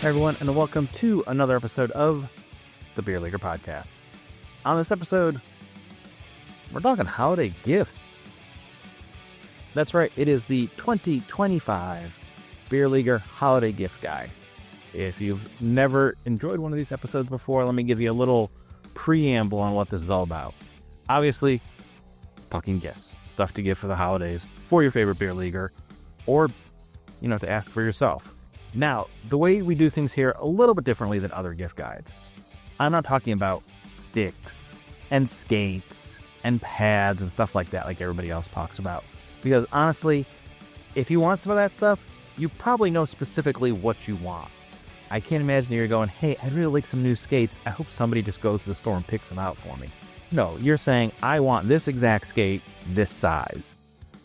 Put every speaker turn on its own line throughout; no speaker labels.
Hey everyone, and welcome to another episode of the Beer Leaguer Podcast. On this episode, we're talking holiday gifts. That's right, it is the 2025 Beer Leaguer Holiday Gift Guide. If you've never enjoyed one of these episodes before, let me give you a little preamble on what this is all about. Obviously, talking gifts, stuff to give for the holidays for your favorite beer leaguer, or, to ask for yourself. Now, the way we do things here a little bit differently than other gift guides. I'm not talking about sticks and skates and pads and stuff like that like everybody else talks about. Because honestly, if you want some of that stuff, you probably know specifically what you want. I can't imagine you're going, hey, I'd really like some new skates. I hope somebody just goes to the store and picks them out for me. No, you're saying, I want this exact skate, this size.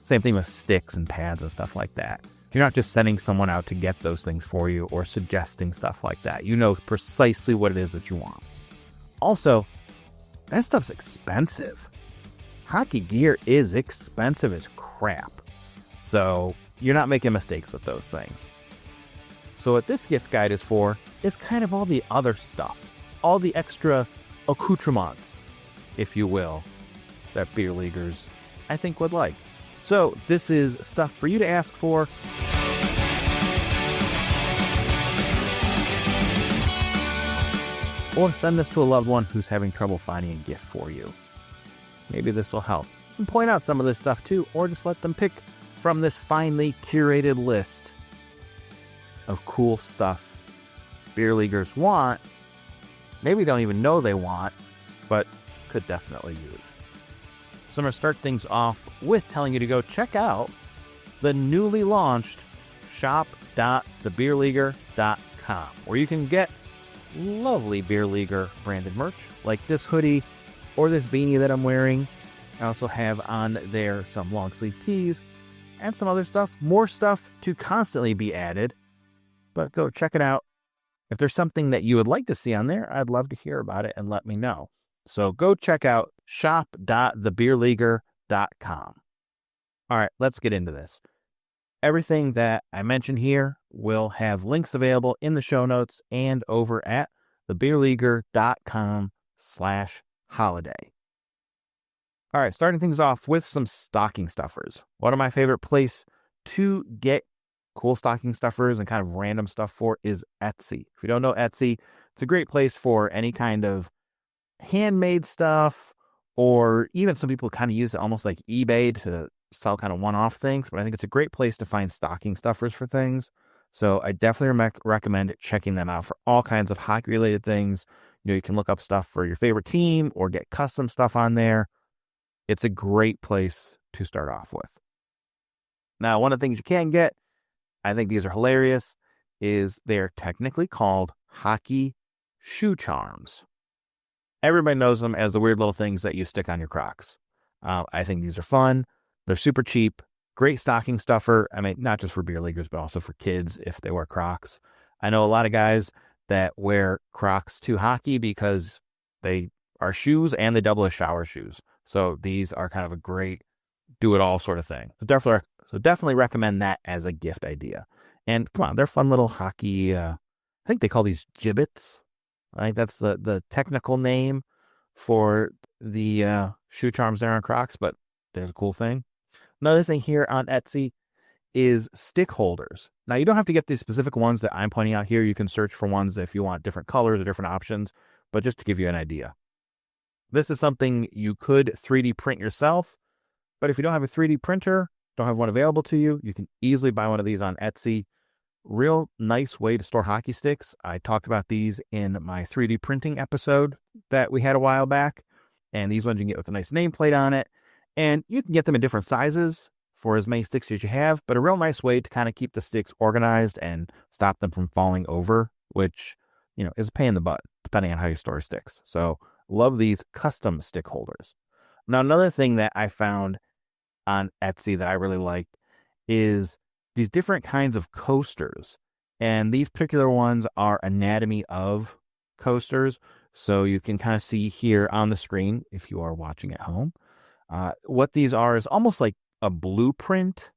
Same thing with sticks and pads and stuff like that. You're not just sending someone out to get those things for you or suggesting stuff like that. You know precisely what it is that you want. Also, that stuff's expensive. Hockey gear is expensive as crap. So you're not making mistakes with those things. So what this gift guide is for is kind of all the other stuff. All the extra accoutrements, if you will, that beer leaguers, I think, would like. So this is stuff for you to ask for. Or send this to a loved one who's having trouble finding a gift for you. Maybe this will help. And point out some of this stuff too, or just let them pick from this finely curated list of cool stuff beer leaguers want. Maybe they don't even know they want, but could definitely use. So I'm going to start things off with telling you to go check out the newly launched shop.thebeerleaguer.com, where you can get lovely Beer Leaguer branded merch like this hoodie or this beanie that I'm wearing. I also have on there some long sleeve tees and some other stuff, more stuff to constantly be added, but go check it out. If there's something that you would like to see on there, I'd love to hear about it and let me know. So go check out shop.thebeerleaguer.com. All right, let's get into this. Everything that I mentioned here will have links available in the show notes and over at thebeerleaguer.com/holiday. All right, starting things off with some stocking stuffers. One of my favorite places to get cool stocking stuffers and kind of random stuff for is Etsy. If you don't know Etsy, it's a great place for any kind of handmade stuff, or even some people kind of use it almost like eBay to sell kind of one-off things, but I think it's a great place to find stocking stuffers for things. So I definitely recommend checking them out for all kinds of hockey-related things. You can look up stuff for your favorite team or get custom stuff on there. It's a great place to start off with. Now, one of the things you can get, I think these are hilarious, is they're technically called hockey shoe charms. Everybody knows them as the weird little things that you stick on your Crocs. I think these are fun. They're super cheap. Great stocking stuffer. I mean, not just for beer leaguers, but also for kids if they wear Crocs. I know a lot of guys that wear Crocs to hockey because they are shoes and they double as shower shoes. So these are kind of a great do-it-all sort of thing. So definitely recommend that as a gift idea. And come on, they're fun little hockey. I think they call these gibbets. I think that's the technical name for the shoe charms there on Crocs, but there's a cool thing. Another thing here on Etsy is stick holders. Now, you don't have to get the specific ones that I'm pointing out here. You can search for ones if you want different colors or different options, but just to give you an idea. This is something you could 3D print yourself, but if you don't have a 3D printer, don't have one available to you, you can easily buy one of these on Etsy. Real nice way to store hockey sticks. I talked about these in my 3D printing episode that we had a while back. And these ones you can get with a nice nameplate on it. And you can get them in different sizes for as many sticks as you have. But a real nice way to kind of keep the sticks organized and stop them from falling over, which, is a pain in the butt, depending on how you store sticks. So love these custom stick holders. Now, another thing that I found on Etsy that I really liked is these different kinds of coasters. And these particular ones are anatomy of coasters. So you can kind of see here on the screen, if you are watching at home, what these are is almost like a blueprint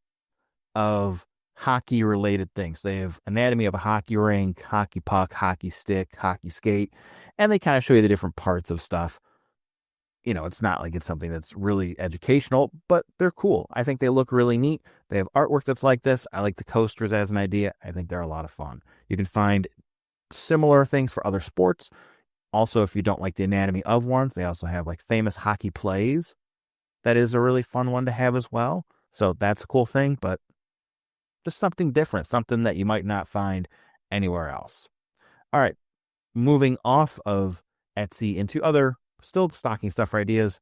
of hockey related things. They have anatomy of a hockey rink, hockey puck, hockey stick, hockey skate, and they kind of show you the different parts of stuff. It's not like it's something that's really educational, but they're cool. I think they look really neat. They have artwork that's like this. I like the coasters as an idea. I think they're a lot of fun. You can find similar things for other sports. Also, if you don't like the anatomy of ones, they also have like famous hockey plays. That is a really fun one to have as well. So that's a cool thing, but just something different, something that you might not find anywhere else. All right, moving off of Etsy into other still stocking stuffer ideas.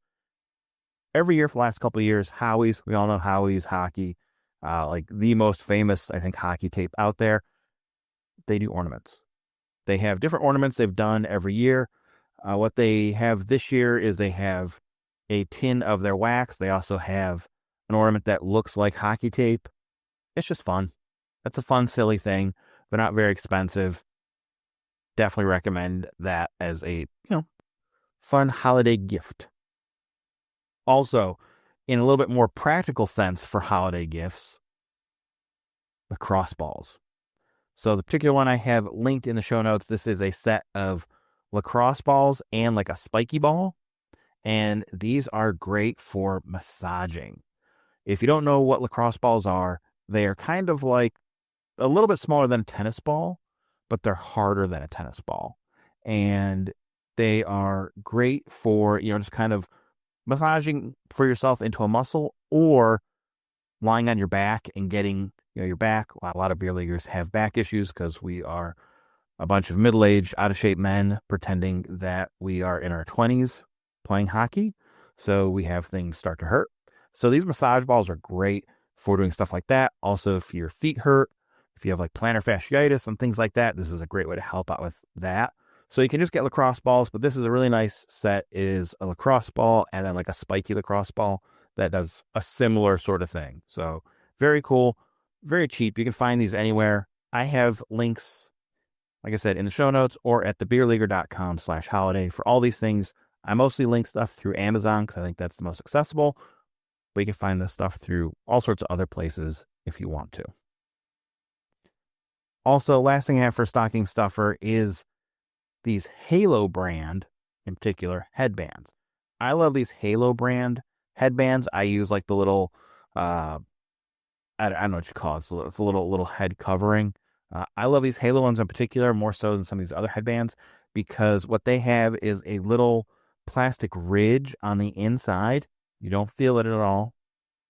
Every year for the last couple of years, Howie's, we all know Howie's hockey, like the most famous, I think, hockey tape out there. They do ornaments. They have different ornaments they've done every year. What they have this year is they have a tin of their wax. They also have an ornament that looks like hockey tape. It's just fun. That's a fun, silly thing. They're not very expensive. Definitely recommend that as a, fun holiday gift. Also, in a little bit more practical sense for holiday gifts, lacrosse balls. So the particular one I have linked in the show notes, this is a set of lacrosse balls and like a spiky ball. And these are great for massaging. If you don't know what lacrosse balls are, they are kind of like a little bit smaller than a tennis ball, but they're harder than a tennis ball. And they are great for, just kind of massaging for yourself into a muscle or lying on your back and getting, your back. A lot of beer leaguers have back issues because we are a bunch of middle-aged, out-of-shape men pretending that we are in our 20s playing hockey. So we have things start to hurt. So these massage balls are great for doing stuff like that. Also, if your feet hurt, if you have like plantar fasciitis and things like that, this is a great way to help out with that. So you can just get lacrosse balls, but this is a really nice set. It is a lacrosse ball and then like a spiky lacrosse ball that does a similar sort of thing. So very cool, very cheap. You can find these anywhere. I have links, like I said, in the show notes or at thebeerleaguer.com/holiday for all these things. I mostly link stuff through Amazon because I think that's the most accessible, but you can find this stuff through all sorts of other places if you want to. Also, last thing I have for stocking stuffer is these Halo brand, in particular, headbands. I love these Halo brand headbands. I use like the little, I don't know what you call it. It's a little head covering. I love these Halo ones in particular, more so than some of these other headbands, because what they have is a little plastic ridge on the inside. You don't feel it at all.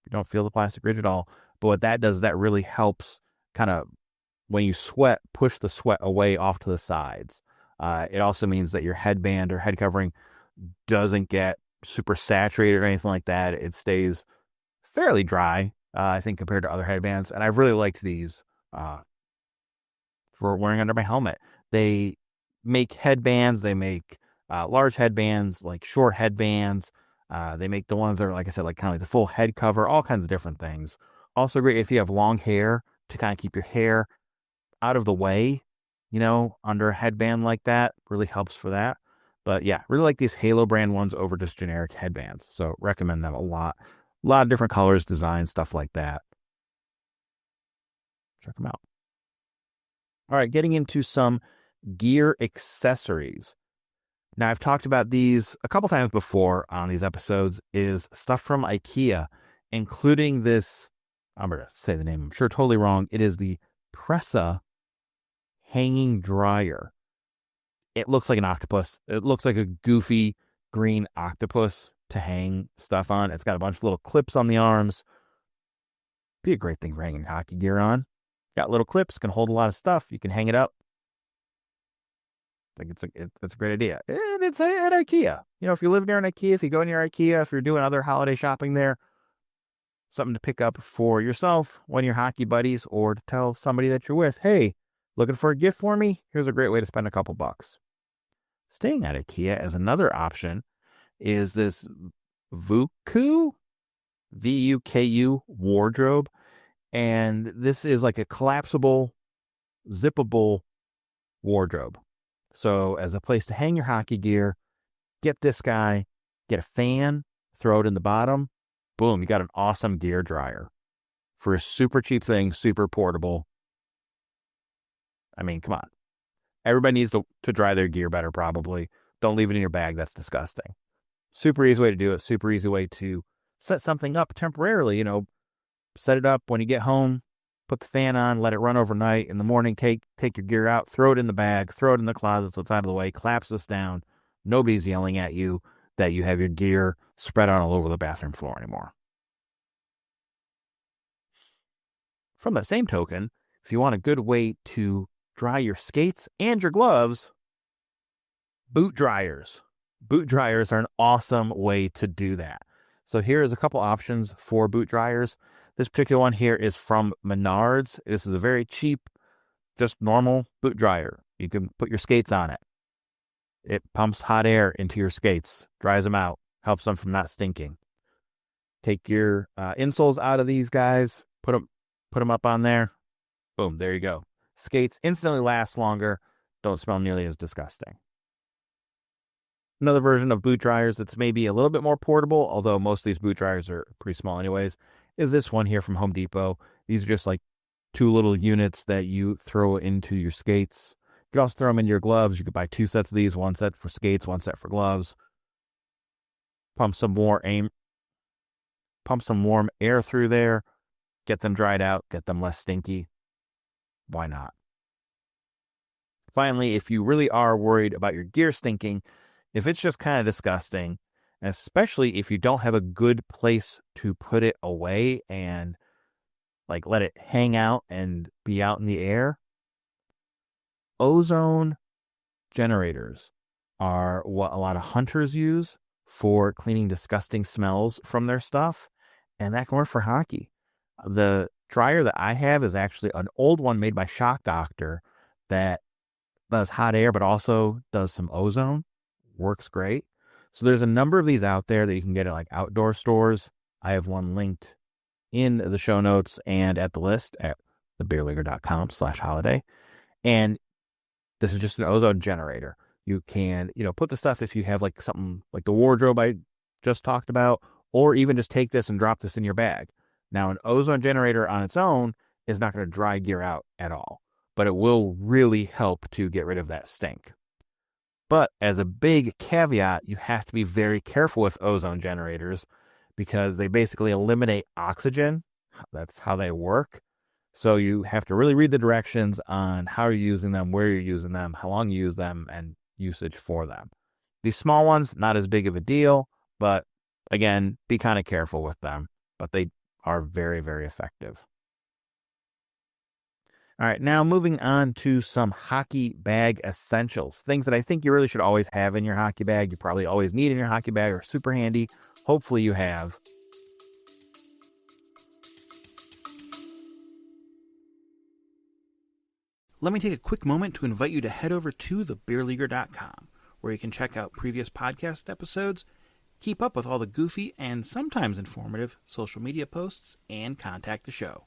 You don't feel the plastic ridge at all. But what that does is that really helps kind of, when you sweat, push the sweat away off to the sides. It also means that your headband or head covering doesn't get super saturated or anything like that. It stays fairly dry, I think, compared to other headbands. And I've really liked these for wearing under my helmet. They make headbands. They make large headbands, like short headbands. They make the ones that are, like I said, like kind of like the full head cover, all kinds of different things. Also great if you have long hair to kind of keep your hair out of the way, under a headband like that. Really helps for that. But yeah, really like these Halo brand ones over just generic headbands. So recommend them a lot. A lot of different colors, designs, stuff like that. Check them out. All right, getting into some gear accessories. Now, I've talked about these a couple times before on these episodes, is stuff from IKEA, including this, I'm going to say the name, I'm sure totally wrong. It is the Pressa hanging dryer. It looks like an octopus. It looks like a goofy green octopus to hang stuff on. It's got a bunch of little clips on the arms. Be a great thing for hanging hockey gear on. Got little clips, can hold a lot of stuff. You can hang it up. I think it's a great idea. And it's at IKEA. If you live near an IKEA, if you go near IKEA, if you're doing other holiday shopping there, something to pick up for yourself, one of your hockey buddies, or to tell somebody that you're with, hey, looking for a gift for me? Here's a great way to spend a couple bucks. Staying at IKEA as another option is this Vuku, Vuku wardrobe. And this is like a collapsible, zippable wardrobe. So as a place to hang your hockey gear, get this guy, get a fan, throw it in the bottom. Boom, you got an awesome gear dryer. for a super cheap thing, super portable. I mean, come on. Everybody needs to dry their gear better, probably. Don't leave it in your bag. That's disgusting. Super easy way to do it. Super easy way to set something up temporarily. Set it up when you get home, put the fan on, let it run overnight. In the morning, take your gear out, throw it in the bag, throw it in the closet so it's out of the way, collapse this down. Nobody's yelling at you that you have your gear spread out all over the bathroom floor anymore. From that same token, if you want a good way to dry your skates and your gloves, boot dryers. Boot dryers are an awesome way to do that. So here is a couple options for boot dryers. This particular one here is from Menards. This is a very cheap, just normal boot dryer. You can put your skates on it. It pumps hot air into your skates, dries them out, helps them from not stinking. Take your insoles out of these guys, put them up on there. Boom, there you go. Skates instantly last longer, don't smell nearly as disgusting. Another version of boot dryers that's maybe a little bit more portable, although most of these boot dryers are pretty small anyways, is this one here from Home Depot. These are just like 2 little units that you throw into your skates. You can also throw them into your gloves. You could buy 2 sets of these, 1 set for skates, 1 set for gloves. Pump some warm air through there, get them dried out, get them less stinky. Why not? Finally, if you really are worried about your gear stinking, if it's just kind of disgusting, and especially if you don't have a good place to put it away and like let it hang out and be out in the air, ozone generators are what a lot of hunters use for cleaning disgusting smells from their stuff, and that can work for hockey. The dryer that I have is actually an old one made by Shock Doctor that does hot air but also does some ozone. Works great. So there's a number of these out there that you can get at like outdoor stores. I have one linked in the show notes and at the list at thebeerleaguer.com/holiday. And this is just an ozone generator. You can, put the stuff if you have like something like the wardrobe I just talked about, or even just take this and drop this in your bag. Now, an ozone generator on its own is not going to dry gear out at all, but it will really help to get rid of that stink. But as a big caveat, you have to be very careful with ozone generators because they basically eliminate oxygen. That's how they work. So you have to really read the directions on how you're using them, where you're using them, how long you use them, and usage for them. These small ones, not as big of a deal, but again, be kind of careful with them. But they are very, very effective. All right, now moving on to some hockey bag essentials. Things that I think you really should always have in your hockey bag. You probably always need in your hockey bag or super handy. Hopefully you have. Let me take a quick moment to invite you to head over to thebeerleaguer.com, where you can check out previous podcast episodes, keep up with all the goofy and sometimes informative social media posts, and contact the show.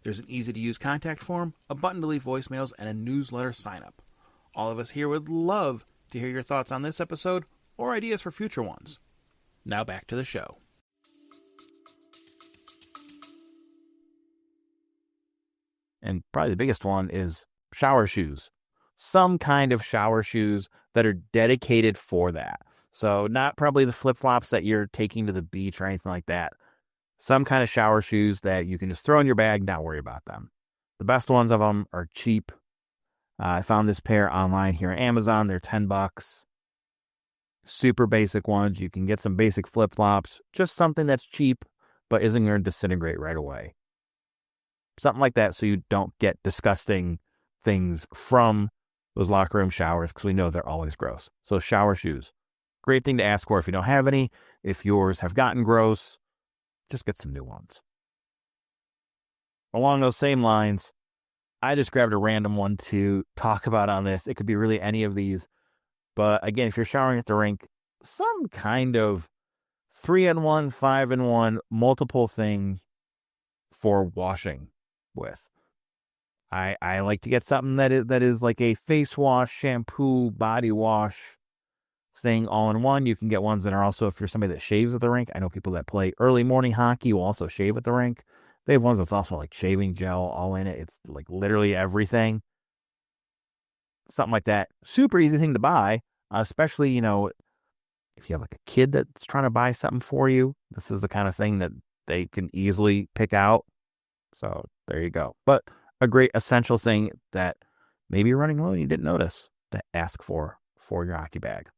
There's an easy-to-use contact form, a button to leave voicemails, and a newsletter sign-up. All of us here would love to hear your thoughts on this episode or ideas for future ones. Now back to the show. And probably the biggest one is shower shoes. Some kind of shower shoes that are dedicated for that. So not probably the flip-flops that you're taking to the beach or anything like that. Some kind of shower shoes that you can just throw in your bag, not worry about them. The best ones of them are cheap. I found this pair online here on Amazon. They're $10. Super basic ones. You can get some basic flip-flops. Just something that's cheap, but isn't going to disintegrate right away. Something like that so you don't get disgusting things from those locker room showers because we know they're always gross. So shower shoes. Great thing to ask for if you don't have any. If yours have gotten gross, just get some new ones. Along those same lines, I just grabbed a random one to talk about on this. It could be really any of these. But again, if you're showering at the rink, some kind of 3-in-1, 5-in-1, multiple thing for washing with. I like to get something that is like a face wash, shampoo, body wash thing all in one. You can get ones that are also, if you're somebody that shaves at the rink, I know people that play early morning hockey will also shave at the rink. They have ones that's also like shaving gel all in it. It's like literally everything. Something like that. Super easy thing to buy, especially, if you have like a kid that's trying to buy something for you. This is the kind of thing that they can easily pick out. So there you go. But a great essential thing that maybe you're running low and you didn't notice to ask for your hockey bag.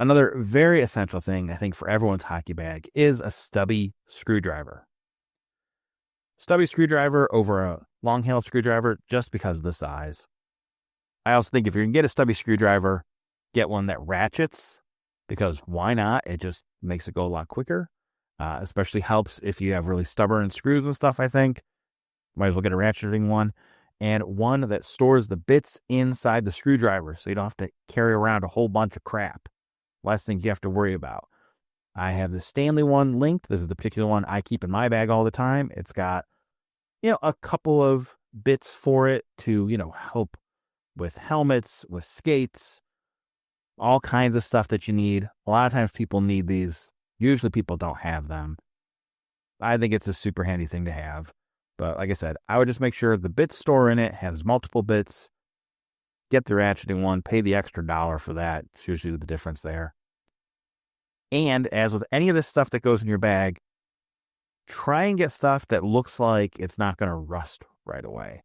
Another very essential thing, I think, for everyone's hockey bag is a stubby screwdriver. Stubby screwdriver over a long-handled screwdriver just because of the size. I also think if you're going to get a stubby screwdriver, get one that ratchets, because why not? It just makes it go a lot quicker. Especially helps if you have really stubborn screws and stuff, I think. Might as well get a ratcheting one. And one that stores the bits inside the screwdriver so you don't have to carry around a whole bunch of crap. Less things you have to worry about. I have the Stanley one linked. This is the particular one I keep in my bag all the time. It's got, a couple of bits for it to, help with helmets, with skates, all kinds of stuff that you need. A lot of times people need these. Usually people don't have them. I think it's a super handy thing to have. But like I said, I would just make sure the bit store in it has multiple bits. Get the ratcheting one, pay the extra $1 for that. It's usually the difference there. And as with any of this stuff that goes in your bag, try and get stuff that looks like it's not going to rust right away.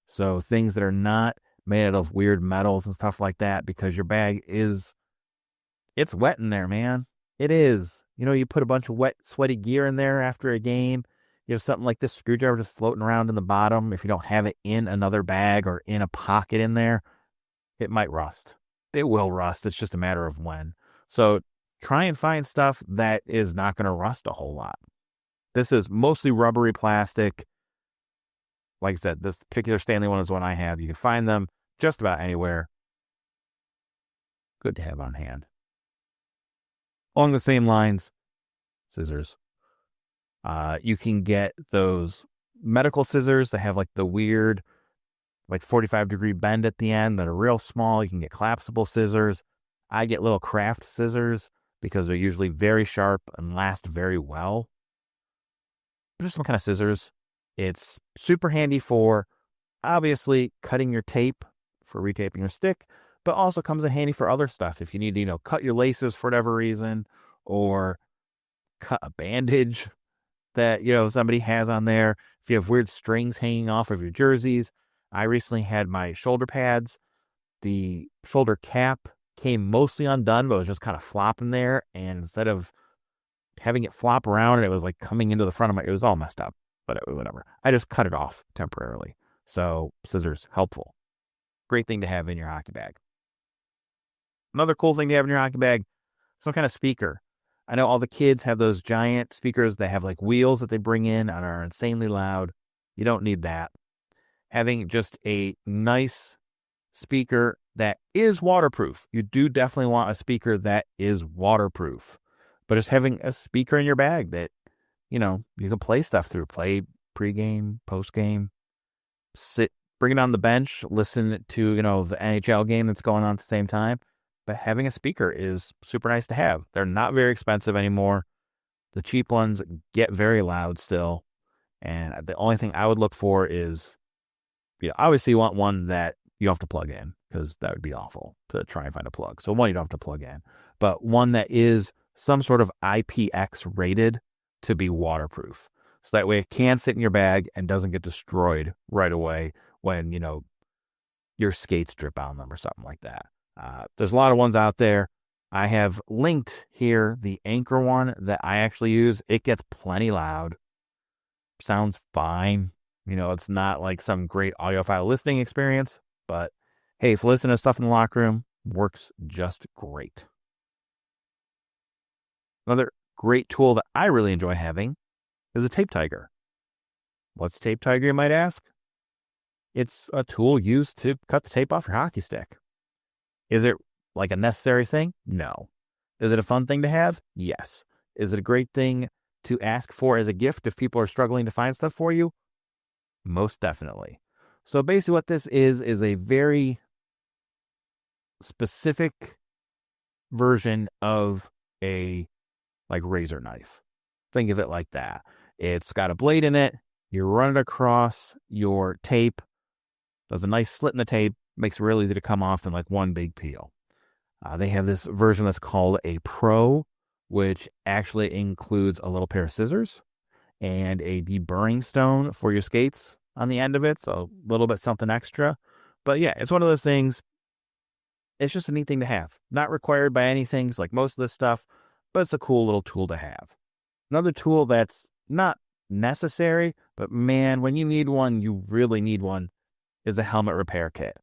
So things that are not made out of weird metals and stuff like that, because your bag it's wet in there, man. It is. You put a bunch of wet, sweaty gear in there after a game. You have something like this screwdriver just floating around in the bottom. If you don't have it in another bag or in a pocket in there, it might rust. It will rust. It's just a matter of when. So try and find stuff that is not going to rust a whole lot. This is mostly rubbery plastic. Like I said, this particular Stanley one is one I have. You can find them just about anywhere. Good to have on hand. Along the same lines, scissors. You can get those medical scissors that have like the weird, like 45-degree bend at the end that are real small. You can get collapsible scissors. I get little craft scissors because they're usually very sharp and last very well. Just some kind of scissors. It's super handy for, obviously, cutting your tape for retaping your stick, but also comes in handy for other stuff. If you need to, cut your laces for whatever reason, or cut a bandage that, somebody has on there. If you have weird strings hanging off of your jerseys. I recently had my shoulder pads. The shoulder cap came mostly undone, but it was just kind of flopping there. And instead of having it flop around, it was like coming into the front of it was all messed up, but whatever. I just cut it off temporarily. So scissors, helpful. Great thing to have in your hockey bag. Another cool thing to have in your hockey bag, some kind of speaker. I know all the kids have those giant speakers that have like wheels that they bring in and are insanely loud. You don't need that. Having just a nice speaker that is waterproof. You do definitely want a speaker that is waterproof. But just having a speaker in your bag that, you can play stuff through. Play pregame, postgame. Bring it on the bench, listen to, the NHL game that's going on at the same time. But having a speaker is super nice to have. They're not very expensive anymore. The cheap ones get very loud still. And the only thing I would look for is, obviously you want one that you don't have to plug in, because that would be awful to try and find a plug. So one you don't have to plug in. But one that is some sort of IPX rated to be waterproof. So that way it can sit in your bag and doesn't get destroyed right away when, your skates drip on them or something like that. There's a lot of ones out there. I have linked here the Anchor one that I actually use. It gets plenty loud. Sounds fine. It's not like some great audiophile listening experience, but hey, if listening to stuff in the locker room, works just great. Another great tool that I really enjoy having is a tape tiger. What's a tape tiger, you might ask? It's a tool used to cut the tape off your hockey stick. Is it like a necessary thing? No. Is it a fun thing to have? Yes. Is it a great thing to ask for as a gift if people are struggling to find stuff for you? Most definitely. So basically what this is a very specific version of a razor knife. Think of it like that. It's got a blade in it. You run it across your tape. Does a nice slit in the tape. Makes it real easy to come off in like one big peel. They have this version that's called a Pro, which actually includes a little pair of scissors and a deburring stone for your skates on the end of it. So a little bit something extra. But yeah, it's one of those things. It's just a neat thing to have. Not required by any things like most of this stuff, but it's a cool little tool to have. Another tool that's not necessary, but man, when you need one, you really need one, is a helmet repair kit.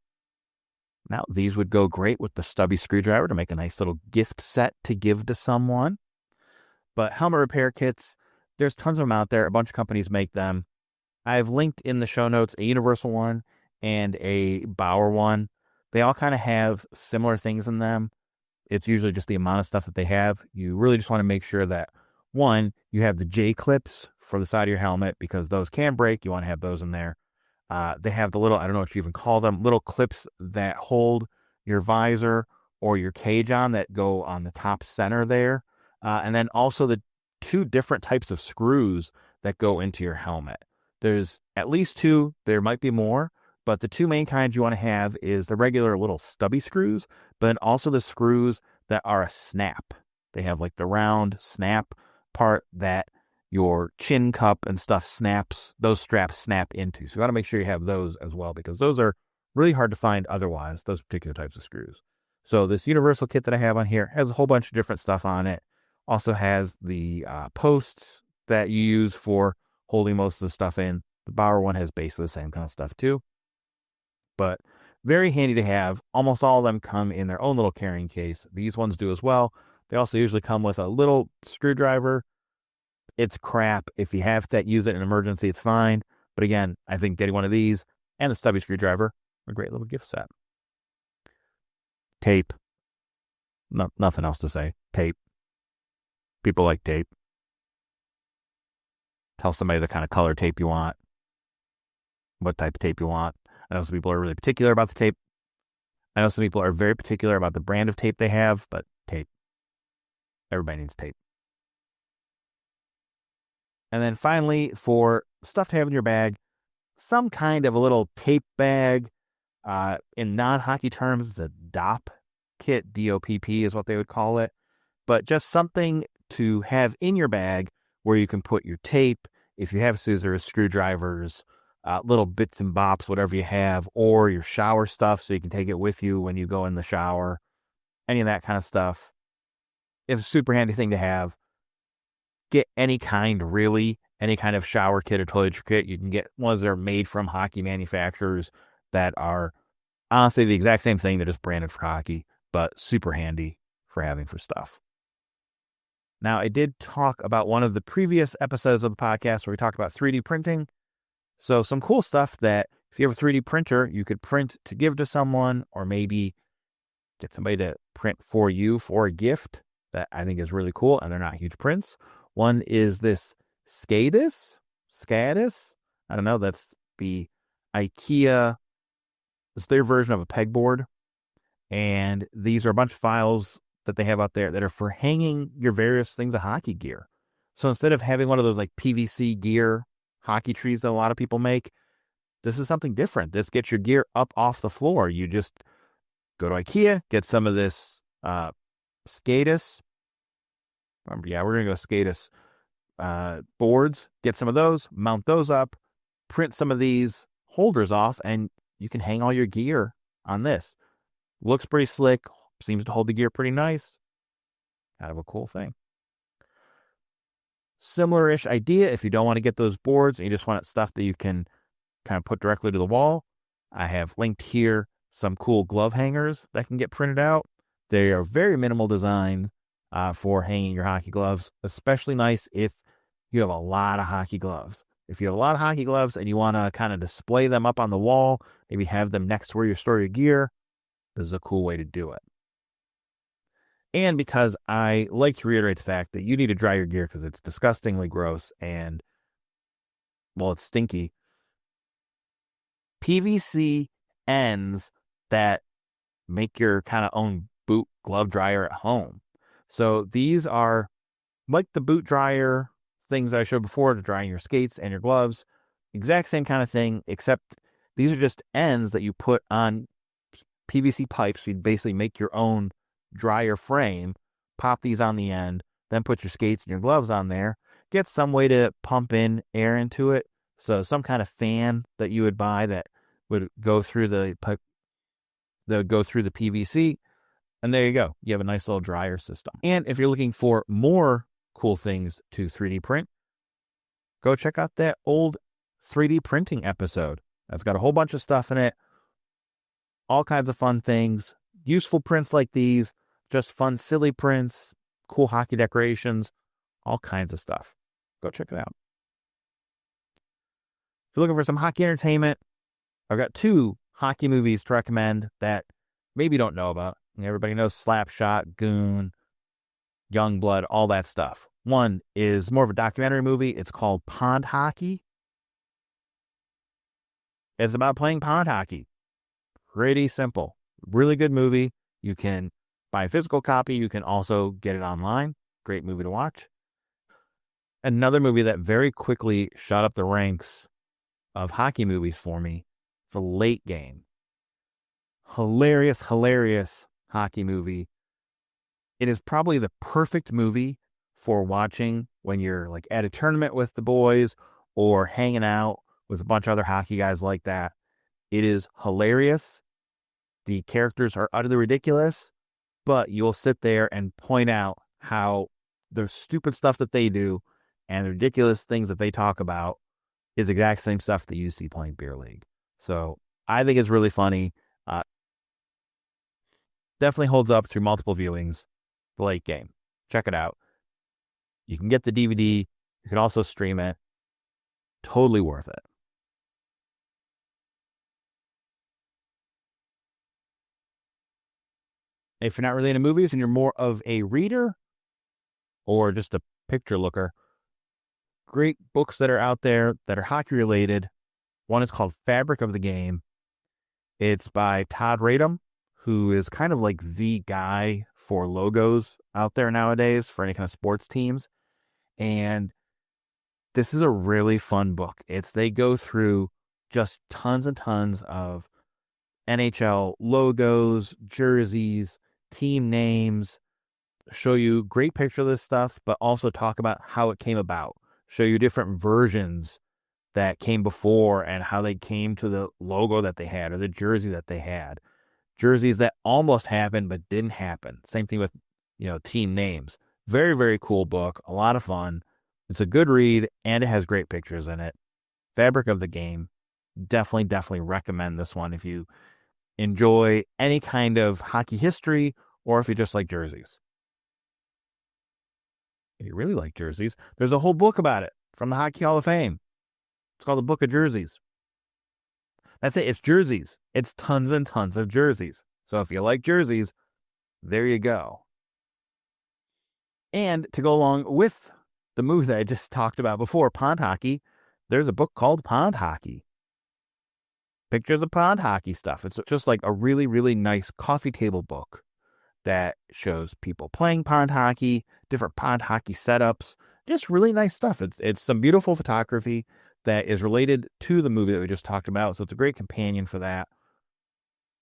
Now, these would go great with the stubby screwdriver to make a nice little gift set to give to someone. But helmet repair kits, there's tons of them out there. A bunch of companies make them. I've linked in the show notes a Universal one and a Bauer one. They all kind of have similar things in them. It's usually just the amount of stuff that they have. You really just want to make sure that, one, you have the J-clips for the side of your helmet because those can break. You want to have those in there. They have the little, I don't know what you even call them, little clips that hold your visor or your cage on that go on the top center there. And then also the two different types of screws that go into your helmet. There's at least two. There might be more, but the two main kinds you want to have is the regular little stubby screws, but then also the screws that are a snap. They have like the round snap part that your chin cup and stuff snaps, those straps snap into. So you want to make sure you have those as well because those are really hard to find otherwise, those particular types of screws. So this universal kit that I have on here has a whole bunch of different stuff on it. Also has the posts that you use for holding most of the stuff in. The Bauer one has basically the same kind of stuff too. But very handy to have. Almost all of them come in their own little carrying case. These ones do as well. They also usually come with a little screwdriver. It's crap. If you have to use it in an emergency, it's fine. But again, I think getting one of these and the stubby screwdriver, a great little gift set. Tape. Nothing else to say. Tape. People like tape. Tell somebody the kind of color tape you want. What type of tape you want. I know some people are really particular about the tape. I know some people are very particular about the brand of tape they have, but tape. Everybody needs tape. And then finally, for stuff to have in your bag, some kind of a little tape bag. In non-hockey terms, the DOP kit, DOPP is what they would call it. But just something to have in your bag where you can put your tape, if you have scissors, screwdrivers, little bits and bops, whatever you have, or your shower stuff so you can take it with you when you go in the shower, any of that kind of stuff. It's a super handy thing to have. Get any kind of shower kit or toiletry kit. You can get ones that are made from hockey manufacturers that are honestly the exact same thing. They're just branded for hockey, but super handy for having for stuff. Now, I did talk about one of the previous episodes of the podcast where we talked about 3D printing. So some cool stuff that if you have a 3D printer, you could print to give to someone or maybe get somebody to print for you for a gift that I think is really cool. And they're not huge prints. One is this Skatus. I don't know. That's the IKEA. It's their version of a pegboard. And these are a bunch of files that they have out there that are for hanging your various things of hockey gear. So instead of having one of those like PVC gear hockey trees that a lot of people make, this is something different. This gets your gear up off the floor. You just go to IKEA, get some of this Skatus. Yeah, we're going to go Skatus boards, get some of those, mount those up, print some of these holders off, and you can hang all your gear on this. Looks pretty slick, seems to hold the gear pretty nice. Kind of a cool thing. Similar-ish idea if you don't want to get those boards and you just want stuff that you can kind of put directly to the wall. I have linked here some cool glove hangers that can get printed out. They are very minimal design for hanging your hockey gloves, especially nice if you have a lot of hockey gloves. If you have a lot of hockey gloves and you want to kind of display them up on the wall, maybe have them next to where you store your gear, this is a cool way to do it. And because I like to reiterate the fact that you need to dry your gear because it's disgustingly gross and, well, it's stinky. PVC ends that make your kind of own boot glove dryer at home. So these are like the boot dryer things I showed before to drying your skates and your gloves. Exact same kind of thing, except these are just ends that you put on PVC pipes. So you basically make your own dryer frame, pop these on the end, then put your skates and your gloves on there. Get some way to pump in air into it. So some kind of fan that you would buy that would go through the pipe, that would go through the PVC. And there you go. You have a nice little dryer system. And if you're looking for more cool things to 3D print, go check out that old 3D printing episode. That's got a whole bunch of stuff in it. All kinds of fun things. Useful prints like these. Just fun, silly prints. Cool hockey decorations. All kinds of stuff. Go check it out. If you're looking for some hockey entertainment, I've got 2 hockey movies to recommend that maybe you don't know about. Everybody knows Slapshot, Goon, Youngblood, all that stuff. One is more of a documentary movie. It's called Pond Hockey. It's about playing pond hockey. Pretty simple. Really good movie. You can buy a physical copy. You can also get it online. Great movie to watch. Another movie that very quickly shot up the ranks of hockey movies for me, The Late Game. Hilarious hockey movie. It is probably the perfect movie for watching when you're like at a tournament with the boys or hanging out with a bunch of other hockey guys like that. It is hilarious. The characters are utterly ridiculous, but you'll sit there and point out how the stupid stuff that they do and the ridiculous things that they talk about is the exact same stuff that you see playing beer league. So I think it's really funny. Definitely holds up through multiple viewings. The Late Game. Check it out. You can get the DVD. You can also stream it. Totally worth it. If you're not really into movies and you're more of a reader or just a picture looker, great books that are out there that are hockey related. One is called Fabric of the Game. It's by Todd Radom, who is kind of like the guy for logos out there nowadays for any kind of sports teams. And this is a really fun book. They go through just tons and tons of NHL logos, jerseys, team names, show you great picture of this stuff, but also talk about how it came about, show you different versions that came before and how they came to the logo that they had or the jersey that they had. Jerseys that almost happened but didn't happen. Same thing with, team names. Very, very cool book. A lot of fun. It's a good read and it has great pictures in it. Fabric of the Game. Definitely recommend this one if you enjoy any kind of hockey history or if you just like jerseys. If you really like jerseys, there's a whole book about it from the Hockey Hall of Fame. It's called the Book of Jerseys. That's it. It's jerseys. It's tons and tons of jerseys. So if you like jerseys, there you go. And to go along with the movie that I just talked about before, Pond Hockey, there's a book called Pond Hockey. Pictures of pond hockey stuff. It's just like a really, really nice coffee table book that shows people playing pond hockey, different pond hockey setups, just really nice stuff. It's some beautiful photography that is related to the movie that we just talked about. So it's a great companion for that.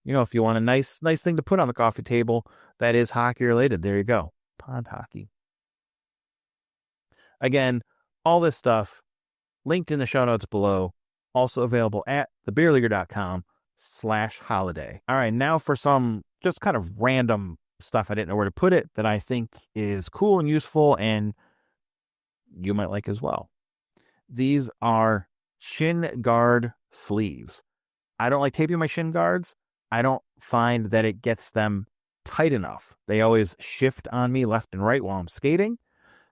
If you want a nice thing to put on the coffee table that is hockey related, there you go. Pond Hockey. Again, all this stuff linked in the show notes below. Also available at thebeerleaguer.com/holiday. All right, now for some just kind of random stuff I didn't know where to put it that I think is cool and useful and you might like as well. These are shin guard sleeves. I don't like taping my shin guards. I don't find that it gets them tight enough. They always shift on me left and right while I'm skating.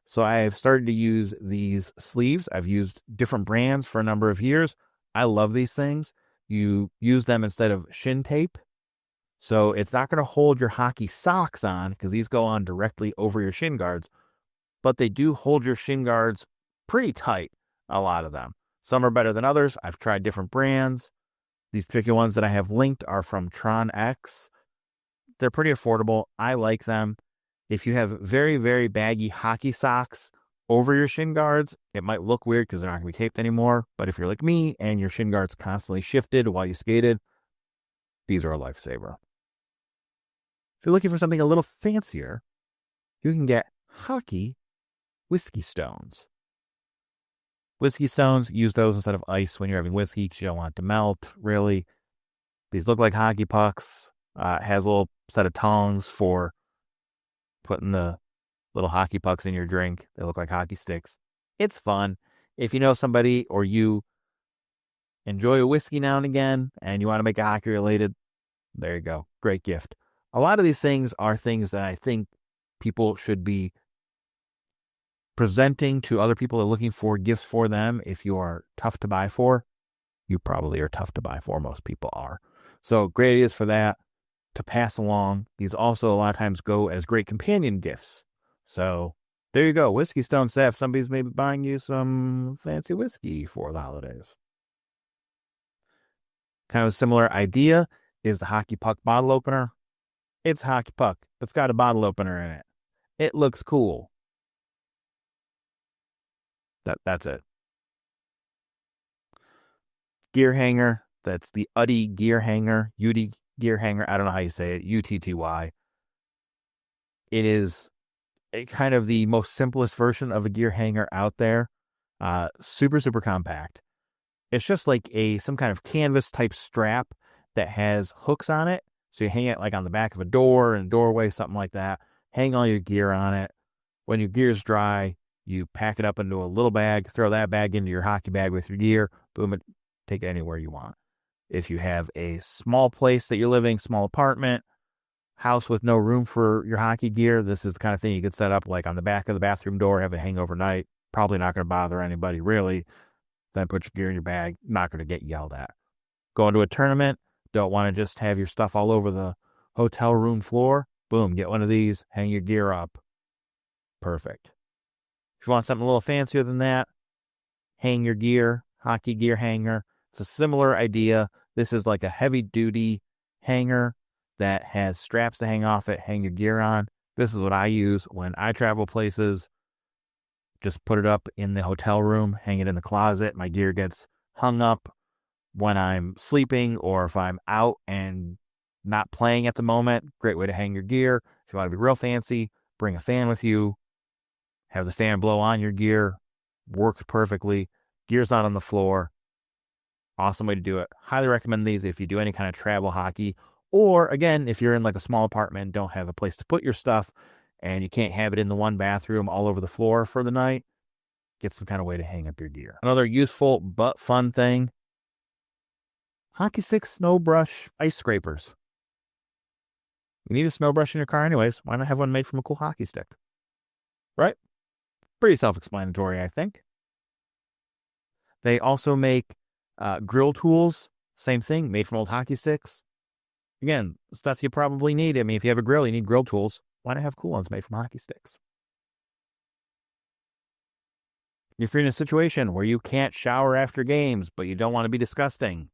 So I've started to use these sleeves. I've used different brands for a number of years. I love these things. You use them instead of shin tape. So it's not going to hold your hockey socks on because these go on directly over your shin guards. But they do hold your shin guards pretty tight, a lot of them. Some are better than others. I've tried different brands. These particular ones that I have linked are from Tron X. They're pretty affordable. I like them. If you have very, very baggy hockey socks, over your shin guards, it might look weird because they're not going to be taped anymore. But if you're like me and your shin guards constantly shifted while you skated, these are a lifesaver. If you're looking for something a little fancier, you can get hockey whiskey stones. Whiskey stones, use those instead of ice when you're having whiskey because you don't want it to melt, really. These look like hockey pucks. Has a little set of tongs for putting the little hockey pucks in your drink. They look like hockey sticks. It's fun. If you know somebody or you enjoy a whiskey now and again and you want to make it hockey related, there you go. Great gift. A lot of these things are things that I think people should be presenting to other people that are looking for gifts for them. If you are tough to buy for, you probably are tough to buy for. Most people are. So great ideas for that to pass along. These also a lot of times go as great companion gifts. So there you go. Whiskey stone set. If somebody's maybe buying you some fancy whiskey for the holidays. Kind of a similar idea is the hockey puck bottle opener. It's a hockey puck. It's got a bottle opener in it. It looks cool. That's it. Gear hanger. That's the Uddy gear hanger. Uddy gear hanger. I don't know how you say it. UTTY. It is kind of the most simplest version of a gear hanger out there. Super, super compact. It's just like some kind of canvas type strap that has hooks on it. So you hang it like on the back of a door and doorway, something like that. Hang all your gear on it. When your gear's dry, you pack it up into a little bag, throw that bag into your hockey bag with your gear, boom, take it anywhere you want. If you have a small place that you're living, small apartment, house with no room for your hockey gear, this is the kind of thing you could set up like on the back of the bathroom door, have it hang overnight. Probably not going to bother anybody really. Then put your gear in your bag, not going to get yelled at. Going to a tournament, don't want to just have your stuff all over the hotel room floor. Boom, get one of these, hang your gear up. Perfect. If you want something a little fancier than that, hang your gear, hockey gear hanger. It's a similar idea. This is like a heavy duty hanger that has straps to hang off it, hang your gear on. This is what I use when I travel places. Just put it up in the hotel room, hang it in the closet. My gear gets hung up when I'm sleeping or if I'm out and not playing at the moment. Great way to hang your gear. If you want to be real fancy, bring a fan with you. Have the fan blow on your gear. Works perfectly. Gear's not on the floor. Awesome way to do it. Highly recommend these if you do any kind of travel hockey. Or, again, if you're in like a small apartment and don't have a place to put your stuff and you can't have it in the one bathroom all over the floor for the night, get some kind of way to hang up your gear. Another useful but fun thing, hockey sticks, snow brush, ice scrapers. You need a snow brush in your car anyways. Why not have one made from a cool hockey stick? Right? Pretty self-explanatory, I think. They also make grill tools. Same thing, made from old hockey sticks. Again, stuff you probably need. I mean, if you have a grill, you need grill tools. Why not have cool ones made from hockey sticks? If you're in a situation where you can't shower after games, but you don't want to be disgusting,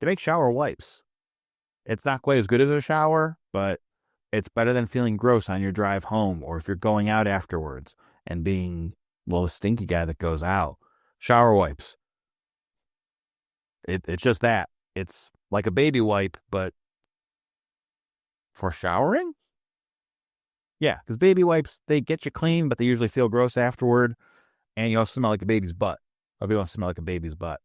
they make shower wipes. It's not quite as good as a shower, but it's better than feeling gross on your drive home or if you're going out afterwards and being, well, the stinky guy that goes out. Shower wipes. It's just that. It's like a baby wipe, but for showering? Yeah, because baby wipes, they get you clean, but they usually feel gross afterward. And you also smell like a baby's butt. Everybody wants to smell like a baby's butt.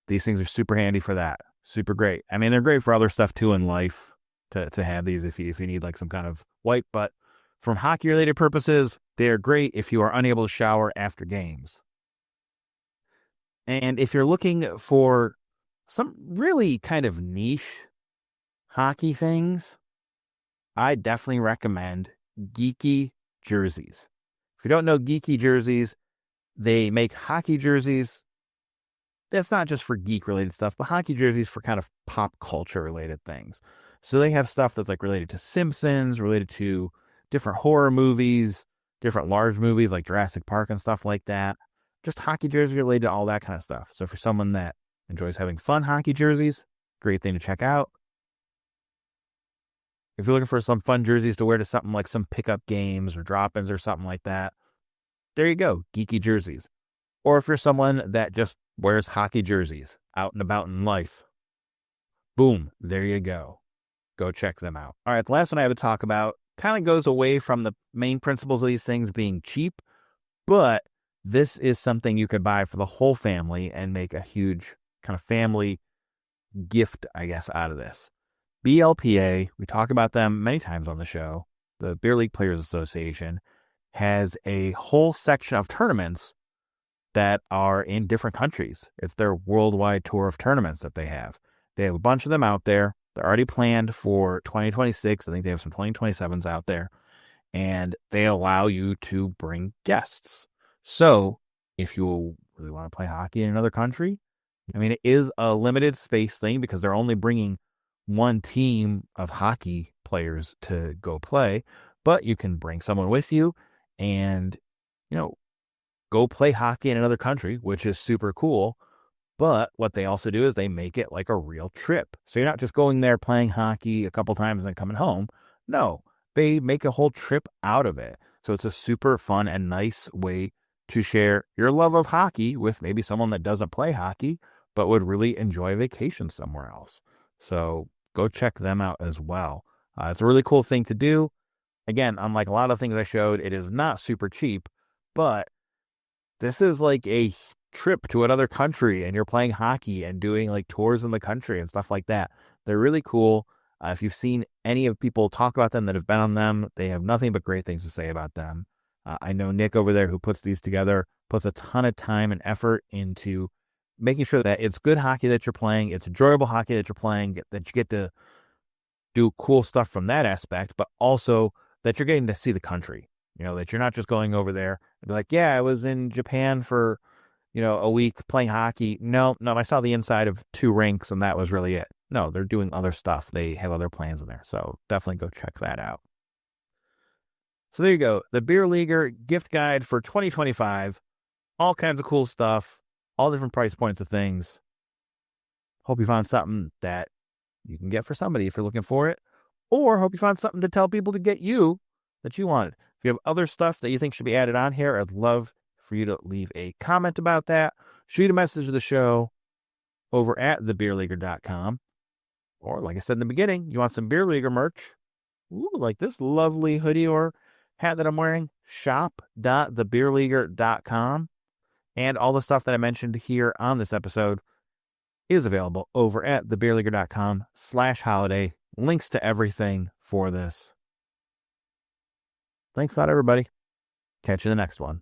These things are super handy for that. Super great. I mean, they're great for other stuff too in life to have these if you need like some kind of wipe. But from hockey related purposes, they're great if you are unable to shower after games. And if you're looking for some really kind of niche hockey things, I definitely recommend Geeky jerseys. If you don't know Geeky jerseys, they make hockey jerseys. That's not just for geek related stuff, but hockey jerseys for kind of pop culture related things. So they have stuff that's like related to Simpsons, related to different horror movies, different large movies like Jurassic Park and stuff like that. Just hockey jerseys related to all that kind of stuff. So for someone that enjoys having fun hockey jerseys, great thing to check out. If you're looking for some fun jerseys to wear to something like some pickup games or drop-ins or something like that, there you go, geeky jerseys. Or if you're someone that just wears hockey jerseys out and about in life, boom, there you go. Go check them out. All right, the last one I have to talk about kind of goes away from the main principles of these things being cheap, but this is something you could buy for the whole family and make a huge kind of family gift, I guess, out of this. BLPA, we talk about them many times on the show. The Beer League Players Association has a whole section of tournaments that are in different countries. It's their worldwide tour of tournaments that they have. They have a bunch of them out there. They're already planned for 2026. I think they have some 2027s out there. And they allow you to bring guests. So if you really want to play hockey in another country, I mean, it is a limited space thing because they're only bringing one team of hockey players to go play, but you can bring someone with you and, go play hockey in another country, which is super cool. But what they also do is they make it like a real trip. So you're not just going there playing hockey a couple times and then coming home. No, they make a whole trip out of it. So it's a super fun and nice way to share your love of hockey with maybe someone that doesn't play hockey, but would really enjoy a vacation somewhere else. So go check them out as well. It's a really cool thing to do. Again, unlike a lot of things I showed, it is not super cheap, but this is like a trip to another country and you're playing hockey and doing like tours in the country and stuff like that. They're really cool. If you've seen any of people talk about them that have been on them, they have nothing but great things to say about them. I know Nick over there who puts these together, puts a ton of time and effort into making sure that it's good hockey that you're playing. It's enjoyable hockey that you're playing, that you get to do cool stuff from that aspect, but also that you're getting to see the country, that you're not just going over there and be like, yeah, I was in Japan for, a week playing hockey. No, I saw the inside of 2 rinks and that was really it. No, they're doing other stuff. They have other plans in there. So definitely go check that out. So there you go. The Beer Leaguer gift guide for 2025. All kinds of cool stuff. All different price points of things. Hope you found something that you can get for somebody if you're looking for it. Or hope you found something to tell people to get you that you wanted. If you have other stuff that you think should be added on here, I'd love for you to leave a comment about that. Shoot a message to the show over at thebeerleaguer.com. Or like I said in the beginning, you want some Beer Leaguer merch? Ooh, like this lovely hoodie or hat that I'm wearing, shop.thebeerleaguer.com. And all the stuff that I mentioned here on this episode is available over at thebeerleaguer.com/holiday. Links to everything for this. Thanks a lot, everybody. Catch you in the next one.